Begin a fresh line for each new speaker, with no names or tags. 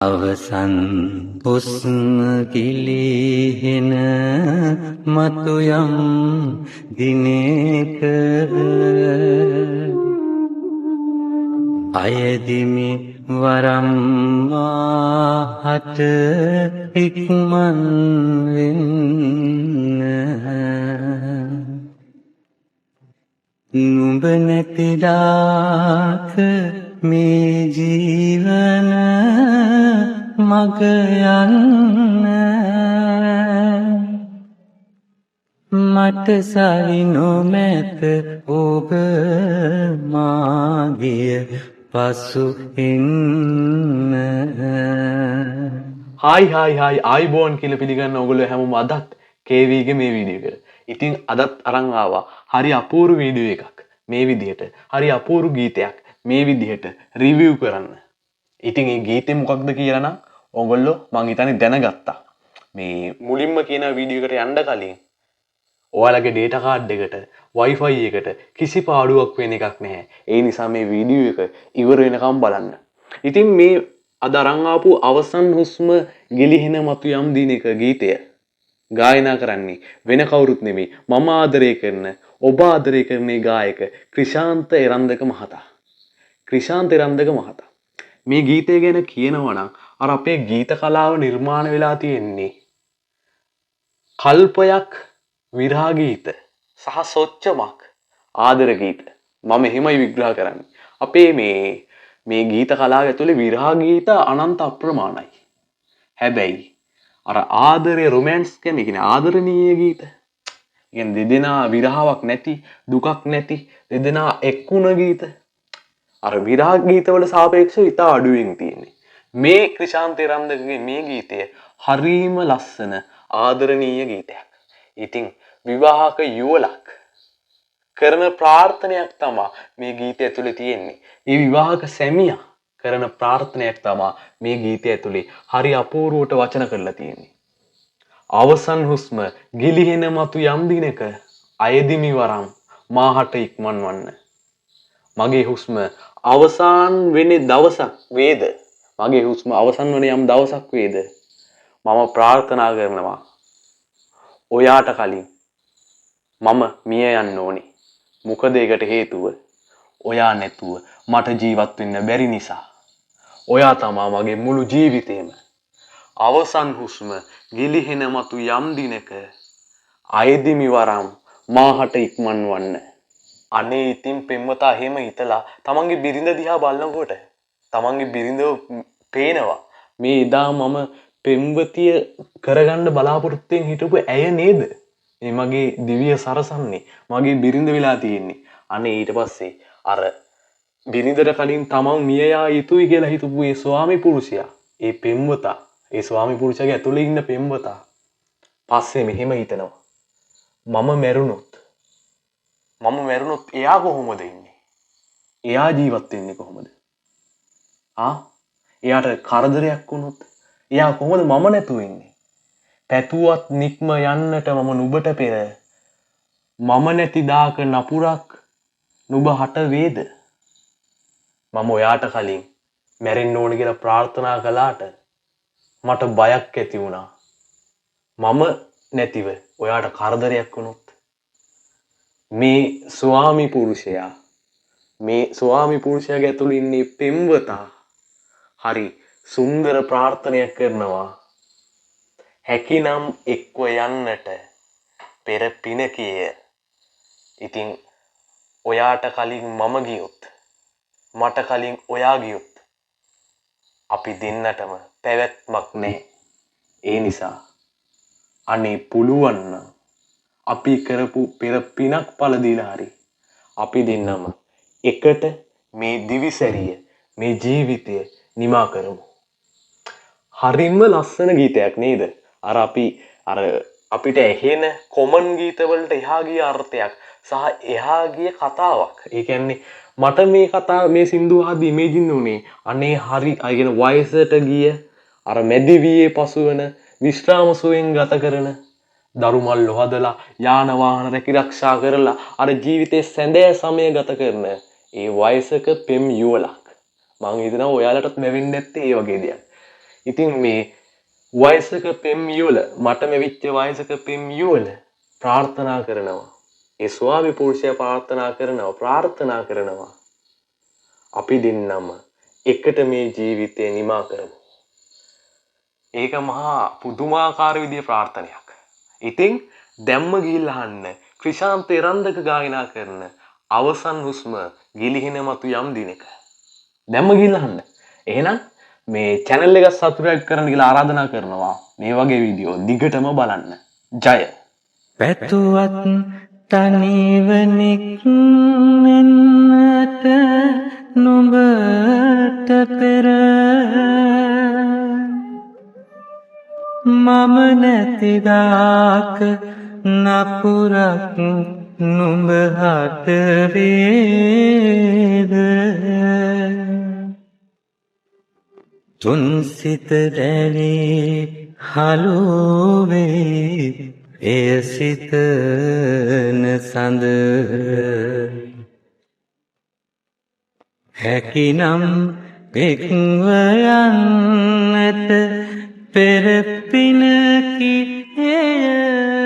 අවසන් හුස්ම ගිලිහෙන මතු යම් දිනක අයදිමි වරම් මාහට ඉක්මන් වෙන්න නුඹ නැති දාක මේ ජීවන මග යන්න මට සරි නොමැත ඔබ මාගිය පසු එන්න.
හායි ආයිබෝන් කියලා පිළිගන්න ඔයගොල්ලෝ හැමෝම අදත් KV ගේ මේ වීඩියෝ එකට. ඉතින් අදත් අරන් ආවා හරි අපූර්ව වීඩියෝ එකක්. මේ විදිහට හරි අපූර්ව ගීතයක් මේ විදිහට රිවිව් කරන්න. ඉතින් මේ ගීතේ මොකක්ද කියලා නම් ඔයගොල්ලෝ මං හිතන්නේ දැනගත්තා. මේ මුලින්ම කියන වීඩියෝ එකට යන්න කලින් ඔයාලගේ data card එකට Wi-Fi එකට කිසි පාඩුවක් වෙන එකක් නැහැ. ඒ නිසා මේ වීඩියෝ එක ඉවර වෙනකම් බලන්න. ඉතින් මේ අද අරන් ආපු අවසන් හුස්ම ගිලිහෙන මතු යම් දිනක ගීතය ගායනා කරන්නේ වෙන කවුරුත් නෙමෙයි මම ආදරය කරන ඔබ ආදරය කරන ගායක ක්‍රිෂාන්ත එරන්දක මහතා. ක්‍රිෂාන්ත එරන්දක මහතා මේ ගීතය ගැන කියනවා නම් අර අපේ ගීත කලාව නිර්මාණ වෙලා තියෙන්නේ කල්පයක් විරහ ගීත සහ සොච්චමක් ආදර ගීත. මම එහෙමයි විග්‍රහ කරන්නේ. අපේ මේ ගීත කලාව ඇතුලේ විරහ ගීත අනන්ත අප්‍රමාණයි. හැබැයි අර ආදරේ රොමැන්ස් කියන්නේ ආදරණීය ගීත. කියන්නේ දෙදෙනා විරහාවක් නැති, දුකක් නැති, දෙදෙනා එක්ුණ ගීත. අර විරහ ගීතවල සාපේක්ෂව ඉතා අඩුවෙන් තියෙන්නේ. මේ ක්‍රිෂාන්ත එරන්දකගේ මේ ගීතය හරීම ලස්සන ආදරණීය ගීතයක්. ඉතින් විවාහක යුවලක් කරන ප්‍රාර්ථනයක් තමයි මේ ගීතය ඇතුලේ තියෙන්නේ. මේ විවාහක සැමියා කරන ප්‍රාර්ථනයක් තමයි මේ ගීතය ඇතුලේ හරි අපූර්වට වචන කරලා තියෙන්නේ. අවසන් හුස්ම ගිලිහෙන මතු යම් දිනක අයදිමි වරම් මාහට ඉක්මන් වන්න. මගේ හුස්ම අවසන් වෙන්නේ දවසක් වේද? මගේ හුස්ම අවසන් වෙන යම් දවසක් වේද? මම ප්‍රාර්ථනා කරනවා ඔයාට කලින් මම මිය යන්න ඕනේ. මොකද ඒකට හේතුව ඔයා නැතුව මට ජීවත් වෙන්න බැරි නිසා. ඔයා තමයි මගේ මුළු ජීවිතේම. අවසන් හුස්ම ගිලිහෙන මතු යම් දිනක අයදිමි වරම් මාහට ඉක්මන් වන්න. අනේ ඉතින් පෙම්වතා එහෙම හිතලා තමන්ගේ බිරිඳ දිහා බලනකොට තමන්ගේ බිරිඳව පේනවා. මේ එදා මම පෙම්වතිය කරගන්න බලාපොරොත්තුෙන් හිටපු ඇය නේද? මේ මගේ දිවිය සරසන්නේ මගේ බිරිඳ වෙලා තියෙන්නේ. අනේ ඊට පස්සේ අර බිරිඳට කලින් තමන් මිය යා යුතුයි කියලා හිතපු ඒ ස්වාමි පුරුෂයා, ඒ පෙම්වතා, ඒ ස්වාමි පුරුෂයාගේ ඇතුලේ ඉන්න පෙම්වතා පස්සේ මෙහෙම හිතනවා. මම මැරුණොත් එයා කොහොමද ඉන්නේ? එයා ජීවත් වෙන්නේ කොහොමද? එයාට කරදරයක් වුණොත් එයා කොහොමද මම නැතුව ඉන්නේ? පැතුවත් නික්ම යන්නට මම නුඹට පෙර මම නැති දාක නපුරක් නුඹ හට වේද? මම ඔයාට කලින් මැරෙන්න ඕන කියලා ප්‍රාර්ථනා කළාට මට බයක් ඇති වුණා. මම නැතිව ඔයාට කරදරයක් වුණොත් මේ ස්වාමි පුරුෂයාගේ ඇතුළේ ඉන්නේ පෙම්වතා හරි සුන්දර ප්‍රාර්ථනයක් කරනවා. හැකිනම් එක්ව යන්නට පෙර පින කීය. ඉතින් ඔයාට කලින් මම ගියොත් මට කලින් ඔයා ගියොත් අපි දෙන්නටම පැවැත්මක් නැහැ. ඒ නිසා අනේ පුළුවන් නම් අපි කරපු පෙර පිනක් පළ දීලා හරි අපි දෙන්නම එකට මේ දිවිසැරිය මේ ජීවිතය නිමා කරමු. හරිම ලස්සන ගීතයක් නේද? අපිට ඇහෙන කොමන් ගීතවලට එහා ගිය අර්ථයක් සහ එහා ගිය කතාවක්. ඒ කියන්නේ මට මේ කතාව මේ සින්දුව අහද්දි ඉමේජින් වුණේ අනේ හරි අයගෙන වයසට ගිය අර මැදිවියේ පසුවන විශ්‍රාම සුවෙන් ගත කරන දරුමල් ලොහදලා යාන වාහන රැකිරක්ෂා කරලා අර ජීවිතේ සැඳෑ සමය ගත කරන ඒ වයසක පෙම් යුවලක්. මං හිතනවා ඔයාලටත් ලැබෙන්නේ නැත්තේ ඒ වගේ දෙයක්. ඉතින් මේ වයසක පෙම් යුවල මට මෙවිච්ච වයසක පෙම් යුවල ප්‍රාර්ථනා කරනවා. ඒ ස්වාමි පුරුෂයා ප්‍රාර්ථනා කරනවා. අපි දෙන්නම එකට මේ ජීවිතය නිමා කරමු. ඒක මහා පුදුමාකාර විදිහේ ප්‍රාර්ථනයක්. ඉතින් දැම්ම ගිහිල්ලා අහන්න ක්‍රිෂාන්ත එරන්දක ගායනා කරන අවසන් හුස්ම ගිලිහෙන මතු යම් දිනක. දැම්ම ගිහිල්ලා අහන්න. එහෙනම් මේ channel එක subscribe කරන්න කියලා ආරාධනා කරනවා. මේ වගේ වීඩියෝ දිගටම බලන්න. ජය.
පැතුවත් තනිවනෙක් වෙන්නට නුඹට පෙර මම නැතිදාක නපුරක් නුඹ හට වේද තුන් සිත දැලී හලුවේ එය සිතන සඳ හැකිනම් එක්ව යන්නට පෙර පිනකි එය